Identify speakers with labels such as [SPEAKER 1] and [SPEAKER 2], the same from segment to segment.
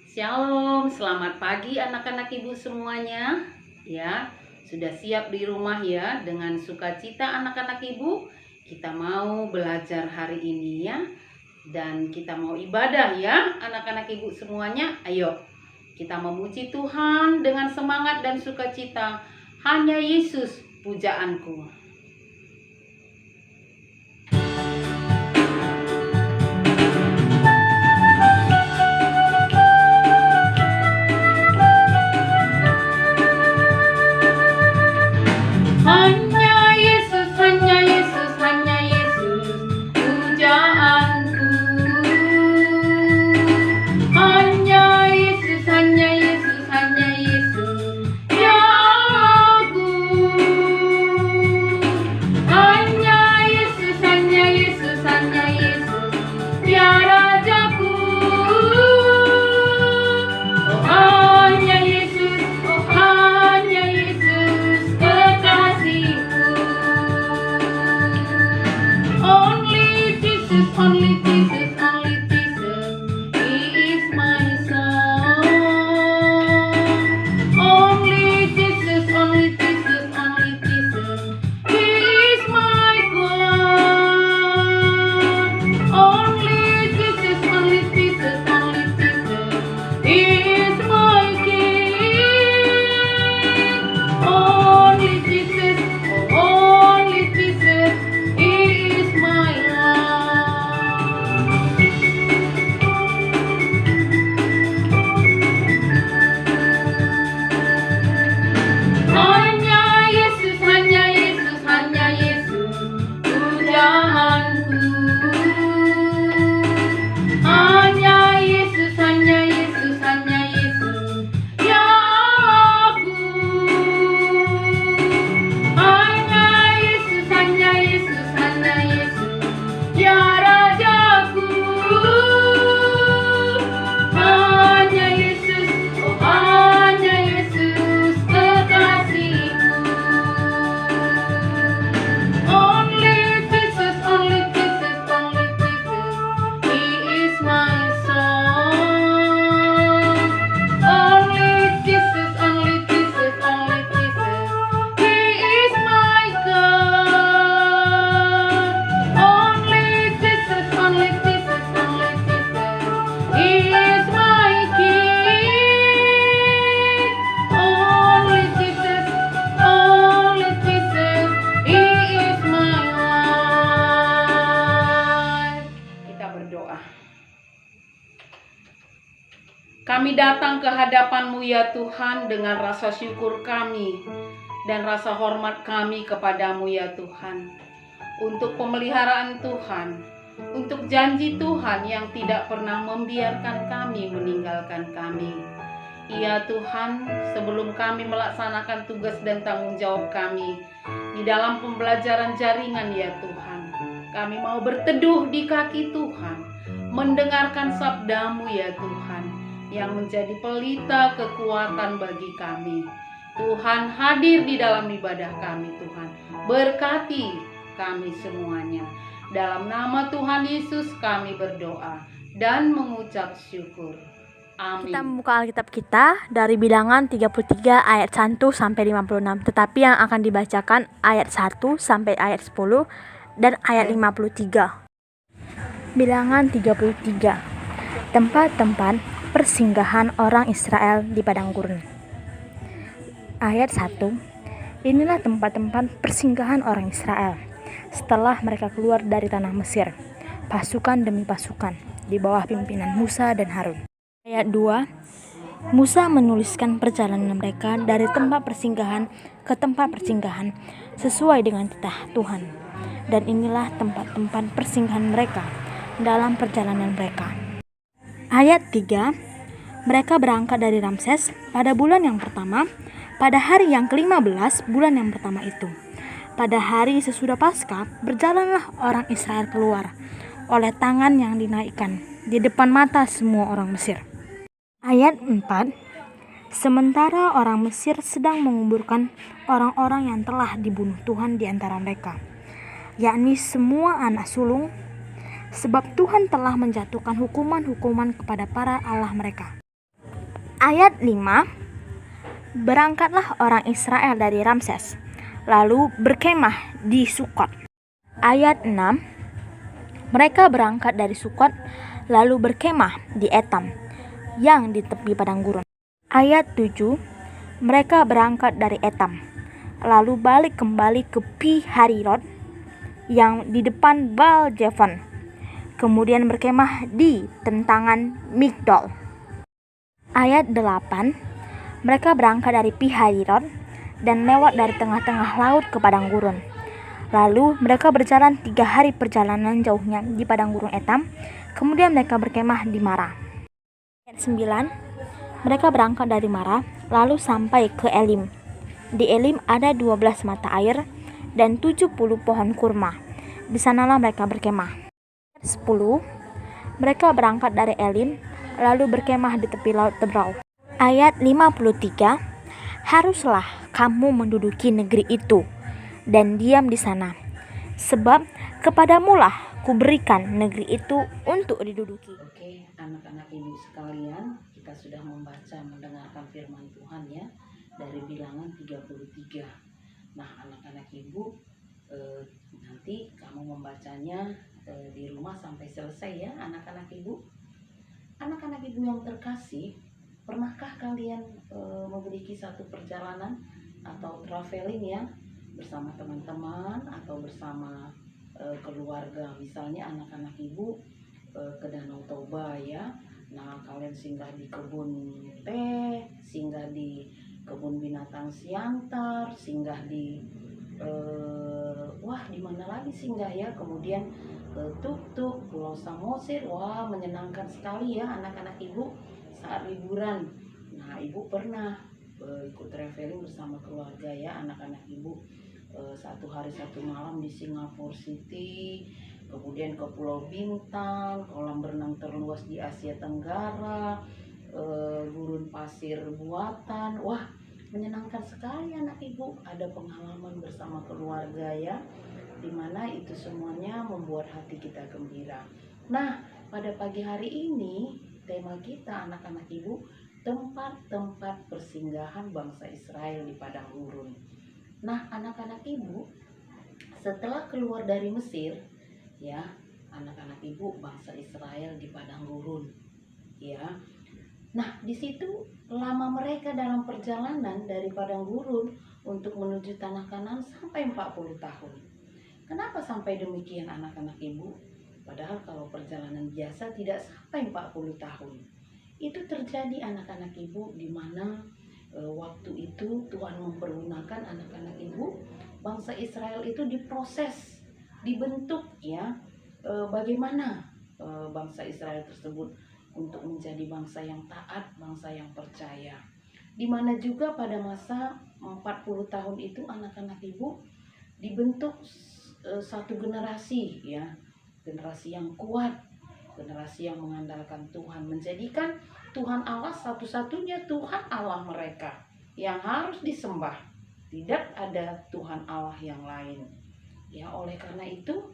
[SPEAKER 1] Shalom, selamat pagi anak-anak ibu semuanya. Ya, sudah siap di rumah ya dengan sukacita anak-anak ibu. Kita mau belajar hari ini ya. Dan kita mau ibadah ya anak-anak ibu semuanya. Ayo, kita memuji Tuhan dengan semangat dan sukacita. Hanya Yesus pujaanku. Hanya Yesus, hanya Yesus, hanya Yesus pujaanku. Hanya Yesus, hanya Yesus, hanya Yesus ya aku. Hanya Yesus, hanya Yesus, hanya Yesus ya Rajaku. Oh hanya Yesus, oh hanya Yesus kekasihku. Only Jesus, only Jesus, only Jesus, He is my song. Only Jesus, only Jesus, only Jesus, He is my God. Only Jesus, only Jesus, only Jesus, He is my King. Only Jesus, oh only Jesus, He is my love. Hanya Yesus, hanya Yesus, hanya Yesus pujaanku. Hanya Yesus, hanya Yesus, hanya Yesus ya aku. Hanya Yesus, hanya Yesus, hanya Yesus ya Rajaku. Hanya Yesus, oh hanya Yesus kekasihku. Only Jesus, only Jesus, only Jesus, He is my song. Only Jesus, only Jesus, only Jesus, He is my God. Only Jesus, only Jesus, only Jesus, He is my King. Only Jesus, He is my life. Kita berdoa. Kami datang ke hadapan-Mu ya Tuhan dengan rasa syukur kami dan rasa hormat kami kepadamu ya Tuhan. Untuk pemeliharaan Tuhan, untuk janji Tuhan yang tidak pernah membiarkan kami meninggalkan kami. Ya Tuhan, sebelum kami melaksanakan tugas dan tanggung jawab kami di dalam pembelajaran jaringan ya Tuhan, kami mau berteduh di kaki Tuhan, mendengarkan sabda-Mu ya Tuhan, yang menjadi pelita kekuatan bagi kami. Tuhan hadir di dalam ibadah kami Tuhan. Berkati kami semuanya. Dalam nama Tuhan Yesus kami berdoa dan mengucap syukur. Amin.
[SPEAKER 2] Kita membuka Alkitab kita dari Bilangan 33 ayat 1 sampai 56. Tetapi yang akan dibacakan ayat 1 sampai ayat 10 dan ayat 53. Bilangan 33. Tempat-tempat persinggahan orang Israel di padang gurun. Ayat 1. Inilah tempat-tempat persinggahan orang Israel setelah mereka keluar dari tanah Mesir, pasukan demi pasukan, di bawah pimpinan Musa dan Harun. Ayat 2. Musa menuliskan perjalanan mereka dari tempat persinggahan ke tempat persinggahan sesuai dengan titah Tuhan. Dan inilah tempat-tempat persinggahan mereka dalam perjalanan mereka. Ayat 3. Mereka berangkat dari Ramses pada bulan yang pertama, pada hari yang ke-15 bulan yang pertama itu. Pada hari sesudah Paskah, berjalanlah orang Israel keluar oleh tangan yang dinaikkan di depan mata semua orang Mesir. Ayat 4. Sementara orang Mesir sedang menguburkan orang-orang yang telah dibunuh Tuhan di antara mereka, yakni semua anak sulung, sebab Tuhan telah menjatuhkan hukuman-hukuman kepada para allah mereka. Ayat 5, berangkatlah orang Israel dari Ramses, lalu berkemah di Sukot. Ayat 6, mereka berangkat dari Sukot, lalu berkemah di Etam, yang di tepi padang gurun. Ayat 7, mereka berangkat dari Etam, lalu balik kembali ke Pi-Hahirot, yang di depan Baal-Zephon, kemudian berkemah di tentangan Migdol. Ayat 8, mereka berangkat dari Pi-Hahirot dan lewat dari tengah-tengah laut ke padang gurun. Lalu mereka berjalan 3 hari perjalanan jauhnya di padang gurun Etam, kemudian mereka berkemah di Mara. Ayat 9, mereka berangkat dari Mara lalu sampai ke Elim. Di Elim ada 12 mata air dan 70 pohon kurma. Di sanalah mereka berkemah. Ayat 10, mereka berangkat dari Elim lalu berkemah di tepi laut Tebrau. Ayat 53, haruslah kamu menduduki negeri itu dan diam di sana, sebab kepadamulah kuberikan negeri itu untuk diduduki.
[SPEAKER 1] Oke, anak-anak ibu sekalian, kita sudah mendengarkan firman Tuhan ya dari Bilangan 33. Nah, anak-anak ibu nanti kamu membacanya di rumah sampai selesai ya, anak-anak ibu. Anak-anak ibu yang terkasih, pernahkah kalian memiliki satu perjalanan atau traveling ya bersama teman-teman atau bersama keluarga, misalnya anak-anak ibu ke Danau Toba ya. Nah, kalian singgah di kebun teh, singgah di kebun binatang Siantar, singgah di di mana lagi singgah ya, kemudian ke Tuk-Tuk, Pulau Samosir. Wah, menyenangkan sekali ya anak-anak ibu saat liburan. Nah, ibu pernah ikut traveling bersama keluarga ya anak-anak ibu, 1 hari 1 malam di Singapore City, kemudian ke Pulau Bintang, kolam berenang terluas di Asia Tenggara, gurun pasir buatan. Wah, menyenangkan sekali anak ibu, ada pengalaman bersama keluarga ya, dimana itu semuanya membuat hati kita gembira. Nah, pada pagi hari ini tema kita anak-anak ibu, tempat-tempat persinggahan bangsa Israel di padang gurun. Nah, anak-anak ibu, setelah keluar dari Mesir ya, anak-anak ibu, bangsa Israel di padang gurun ya. Nah, di situ lama mereka dalam perjalanan dari padang gurun untuk menuju tanah Kanaan sampai 40 tahun. Kenapa sampai demikian anak-anak ibu? Padahal kalau perjalanan biasa tidak sampai 40 tahun. Itu terjadi anak-anak ibu, di mana waktu itu Tuhan mempergunakan anak-anak ibu, bangsa Israel itu diproses, dibentuk ya. Bagaimana bangsa Israel tersebut untuk menjadi bangsa yang taat, bangsa yang percaya. Di mana juga pada masa 40 tahun itu anak-anak ibu dibentuk satu generasi ya, generasi yang kuat, generasi yang mengandalkan Tuhan, menjadikan Tuhan Allah satu-satunya Tuhan Allah mereka yang harus disembah. Tidak ada Tuhan Allah yang lain. Ya, oleh karena itu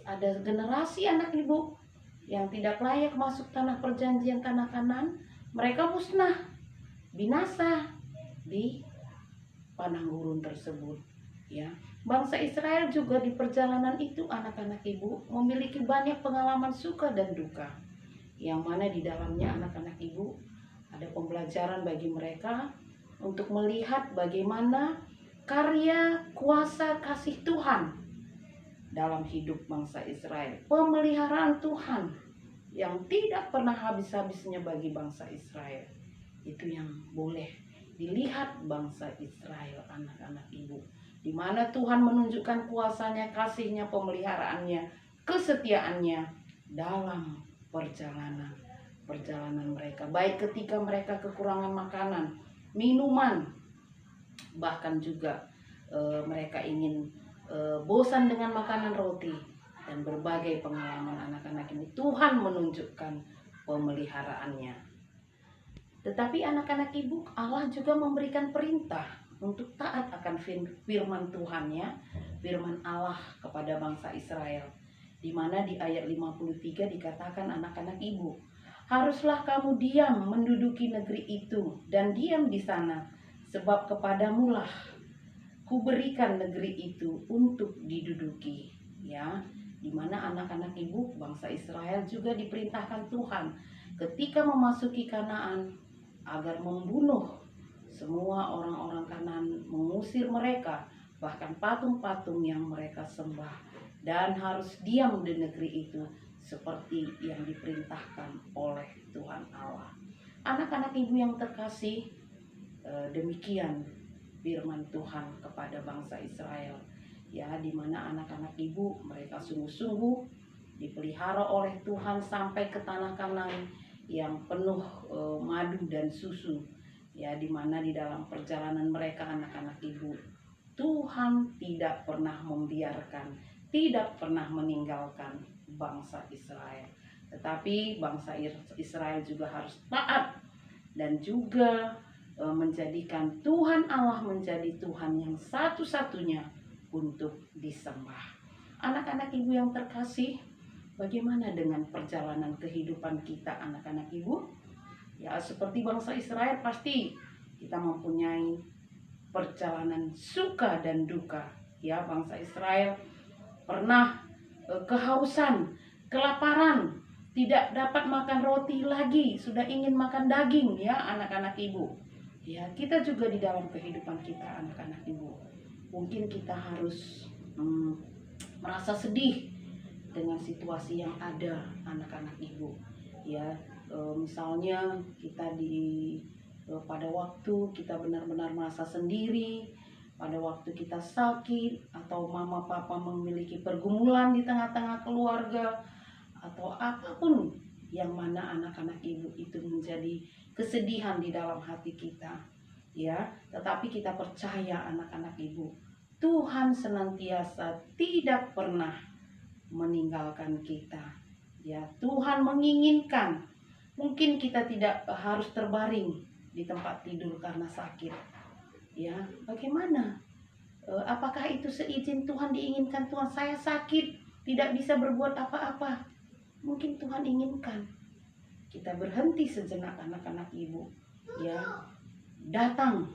[SPEAKER 1] ada generasi anak ibu yang tidak layak masuk tanah perjanjian, tanah Kanaan. Mereka musnah, binasa di padang gurun tersebut ya. Bangsa Israel juga di perjalanan itu anak-anak ibu memiliki banyak pengalaman suka dan duka, yang mana di dalamnya anak-anak ibu ada pembelajaran bagi mereka untuk melihat bagaimana karya kuasa kasih Tuhan dalam hidup bangsa Israel, pemeliharaan Tuhan yang tidak pernah habis-habisnya bagi bangsa Israel. Itu yang boleh dilihat bangsa Israel, anak-anak ibu, di mana Tuhan menunjukkan kuasanya, kasihnya, pemeliharaannya, kesetiaannya dalam perjalanan mereka, baik ketika mereka kekurangan makanan, minuman, bahkan juga mereka ingin bosan dengan makanan roti, dan berbagai pengalaman anak-anak ini Tuhan menunjukkan pemeliharaannya. Tetapi anak-anak ibu, Allah juga memberikan perintah untuk taat akan firman Tuhan ya, firman Allah kepada bangsa Israel, di mana di ayat 53 dikatakan anak-anak ibu, Haruslah kamu diam menduduki negeri itu dan diam di sana, sebab kepadamulah kuberikan negeri itu untuk diduduki. Ya, di mana anak-anak ibu bangsa Israel juga diperintahkan Tuhan ketika memasuki Kanaan agar membunuh semua orang-orang Kanaan, mengusir mereka, bahkan patung-patung yang mereka sembah, dan harus diam di negeri itu seperti yang diperintahkan oleh Tuhan Allah. Anak-anak ibu yang terkasih, demikian firman Tuhan kepada bangsa Israel, ya, di mana anak-anak ibu mereka sungguh-sungguh dipelihara oleh Tuhan sampai ke tanah Kanaan yang penuh madu dan susu, ya, di mana di dalam perjalanan mereka anak-anak ibu, Tuhan tidak pernah membiarkan, tidak pernah meninggalkan bangsa Israel. Tetapi bangsa Israel juga harus taat dan juga menjadikan Tuhan Allah menjadi Tuhan yang satu-satunya untuk disembah. Anak-anak ibu yang terkasih, bagaimana dengan perjalanan kehidupan kita anak-anak ibu? Ya, seperti bangsa Israel pasti kita mempunyai perjalanan suka dan duka. Ya, bangsa Israel pernah kehausan, kelaparan, tidak dapat makan roti lagi, sudah ingin makan daging, ya anak-anak ibu. Ya, kita juga di dalam kehidupan kita anak-anak ibu, mungkin kita harus merasa sedih dengan situasi yang ada anak-anak ibu. Ya, misalnya kita pada waktu kita benar-benar merasa sendiri, pada waktu kita sakit, atau mama papa memiliki pergumulan di tengah-tengah keluarga, atau apapun yang mana anak-anak ibu itu menjadi kesedihan di dalam hati kita, ya. Tetapi kita percaya anak-anak ibu, Tuhan senantiasa tidak pernah meninggalkan kita. Ya, Tuhan menginginkan, mungkin kita tidak harus terbaring di tempat tidur karena sakit. Ya, bagaimana? Apakah itu seizin Tuhan, diinginkan Tuhan, saya sakit, tidak bisa berbuat apa-apa? Mungkin Tuhan inginkan kita berhenti sejenak anak-anak ibu, ya, datang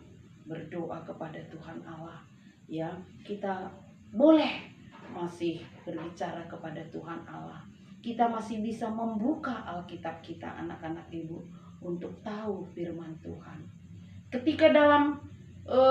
[SPEAKER 1] berdoa kepada Tuhan Allah, ya, kita boleh masih berbicara kepada Tuhan Allah, kita masih bisa membuka Alkitab kita anak-anak ibu untuk tahu firman Tuhan. Ketika dalam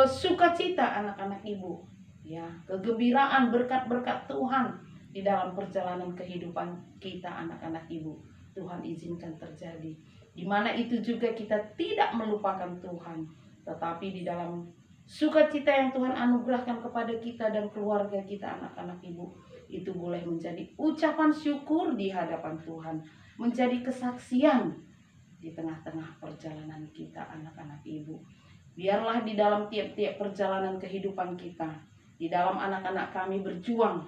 [SPEAKER 1] sukacita anak-anak ibu, ya, kegembiraan berkat-berkat Tuhan di dalam perjalanan kehidupan kita anak-anak ibu, Tuhan izinkan terjadi, di mana itu juga kita tidak melupakan Tuhan, tetapi di dalam sukacita yang Tuhan anugerahkan kepada kita dan keluarga kita anak-anak ibu, itu boleh menjadi ucapan syukur di hadapan Tuhan, menjadi kesaksian di tengah-tengah perjalanan kita anak-anak ibu. Biarlah di dalam tiap-tiap perjalanan kehidupan kita, di dalam anak-anak kami berjuang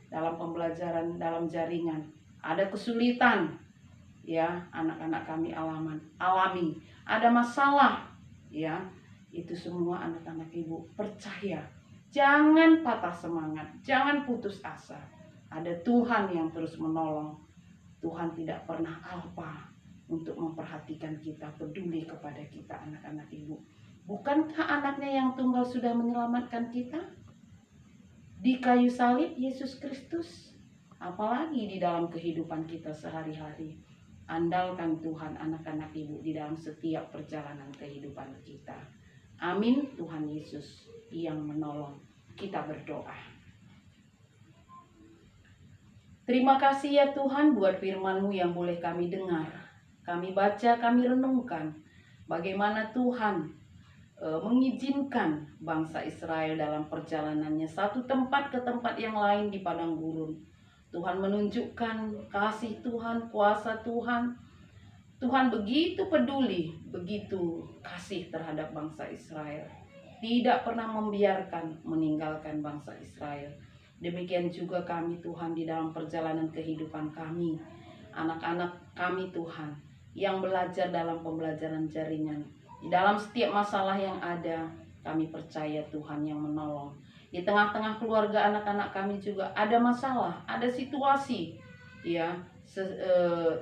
[SPEAKER 1] dalam pembelajaran, dalam jaringan, ada kesulitan, ya, anak-anak kami alami, ada masalah, ya, itu semua anak-anak ibu percaya, jangan patah semangat, jangan putus asa. Ada Tuhan yang terus menolong. Tuhan tidak pernah alpa untuk memperhatikan kita, peduli kepada kita anak-anak ibu. Bukankah anaknya yang tunggal sudah menyelamatkan kita? Di kayu salib Yesus Kristus, apalagi di dalam kehidupan kita sehari-hari. Andalkan Tuhan anak-anak ibu di dalam setiap perjalanan kehidupan kita. Amin. Tuhan Yesus yang menolong. Kita berdoa. Terima kasih ya Tuhan buat firman-Mu yang boleh kami dengar, kami baca, kami renungkan. Bagaimana Tuhan mengizinkan bangsa Israel dalam perjalanannya satu tempat ke tempat yang lain di padang gurun. Tuhan menunjukkan kasih Tuhan, kuasa Tuhan. Tuhan begitu peduli, begitu kasih terhadap bangsa Israel. Tidak pernah membiarkan meninggalkan bangsa Israel. Demikian juga kami Tuhan di dalam perjalanan kehidupan kami. Anak-anak kami Tuhan yang belajar dalam pembelajaran jaringan. Di dalam setiap masalah yang ada, kami percaya Tuhan yang menolong. Di tengah-tengah keluarga anak-anak kami juga ada masalah, ada situasi, ya,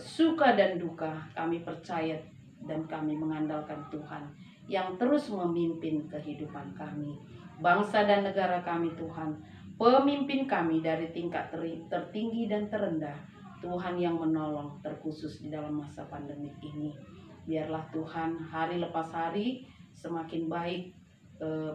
[SPEAKER 1] suka dan duka, kami percaya dan kami mengandalkan Tuhan yang terus memimpin kehidupan kami, bangsa dan negara kami Tuhan, pemimpin kami dari tingkat tertinggi dan terendah, Tuhan yang menolong terkhusus di dalam masa pandemi ini. Biarlah Tuhan hari lepas hari semakin baik,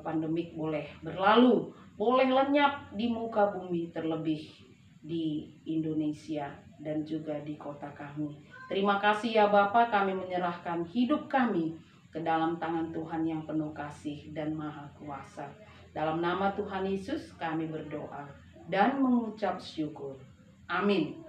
[SPEAKER 1] pandemik boleh berlalu, boleh lenyap di muka bumi, terlebih di Indonesia dan juga di kota kami. Terima kasih ya Bapa, kami menyerahkan hidup kami ke dalam tangan Tuhan yang penuh kasih dan maha kuasa. Dalam nama Tuhan Yesus kami berdoa dan mengucap syukur. Amin.